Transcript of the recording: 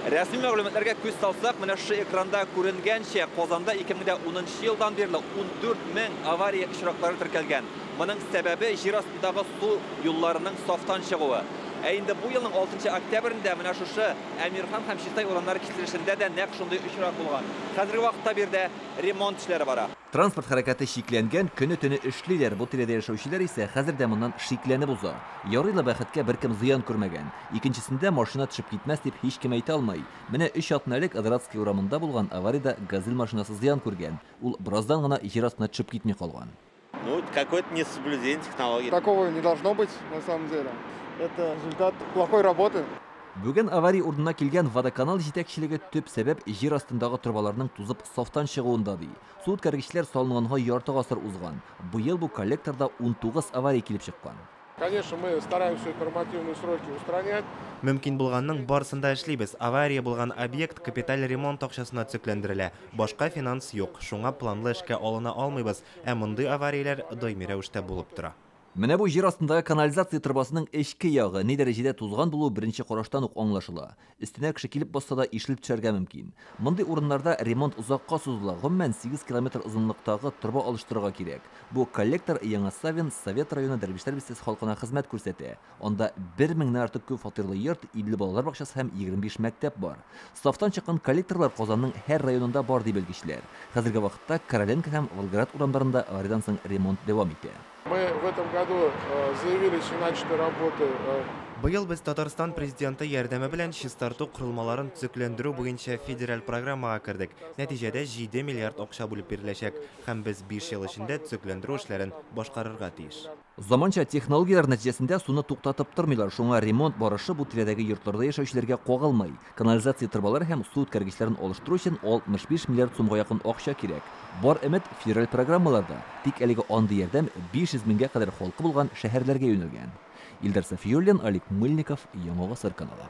Рәсми мәгълүматларга күз салсак, менә шу экранда күренгәнчә, Казанда 2010 елдан бирле 14 мең авария очраклары теркәлгән. Моның сәбәбе җир астындагы су юлларының сафтан чыгуы. Ә инде бу елның 6 октябрендә менә шушы Әмирхан һәм Чистай урамнары киселешендә дә нәкъ шундый очрак булган. Хәзерге вакытта бирдә ремонт эшләре бара. Транспорт хәрәкәте шикләнгән, көне-төне эшлиләр. Бу тирәдә яшәүчеләр исә хәзердә моннан шикләнеп уза. Ярыйлы бәхеткә беркем зыян күрмәгән. Икенчесендә машина төшеп китмәс дип һич кем әйтә алмый. Менә 3 атналык Адратский урамында булган авариядә газель машинасы зыян күргән. Ул бераздан гына җир астына төшеп китми калган. Ну, какое-то несоблюдение технологий. Такого не должно быть, на самом деле. Это результат плохой работы. Бүген авария урынына килгән водоканал җитәкчелеге төп сәбәп җир астындагы трубаларның тузып сафтан чыгуында ди. Су үткәргечләр салынганга ярты гасыр узган. Бу ел бу коллекторда 19 авария килеп чыккан. Конечно, мы стараемся нормативные сроки устранять. Мөмкин булганның барысында эшлибез. Авария булган объект капиталь ремонт акчасына төзекләндерелә. Башка финанс юк. Шуңа планлы эшкә алына алмыйбыз. Ә мондый аварияләр даими рәвештә булып тора. Менә бу җир астындагы канализация трубасының эчке ягы ни дәрәҗәдә тузган булуы беренче караштан ук аңлашыла. Өстенә кеше килеп басса да ишелеп төшәргә мөмкин. Мондый урыннарда ремонт узакка сузыла. Гомумән 8 километр озынлыктагы труба алыштырырга кирәк. Бу коллектор Яңа Савин Совет районы Дәрвишләр бистәсе халкына хезмәт күрсәтә. Анда 1000-нән артык күп фатирлы йорт, 50 балалар бакчасы һәм 25 мәктәп бар. Сафтан чыккан коллекторлар Казанның һәр районында бар ди белгечләр. Хәзерге вакытта Короленко һәм Волгоград урамнарында авариyaдан соң ремонт дәвам итә. Мы в этом году заявили начатой работы. Быел без Татарстан президенты ярдәме белән чистарту корылмаларын төзекләндерү буенча федераль программага кирдек. Нәтиҗәдә 7 миллиард акча бүлеп биреләчәк һәм без 5 ел эчендә төзекләндерү эшләрен башкарырга тиеш. Заманча технологиялар нәтиҗәсендә суны туктатып тормыйлар. Шуңа ремонт барышы бу тирәдәге йортларда яшәүчеләргә кагылмый. Канализация трубалары һәм су үткәргечләрен алыштыру өчен 65 миллиард сумга якын акча кирәк. Бар өмет федераль программаларда. Тик әлеге андый ярдәм 500 меңгә кадәр халкы булган шәһәрләргә юнәлгән. Илдар Сафиуллин, Алик Мыльников, Яңа Гасыр каналы.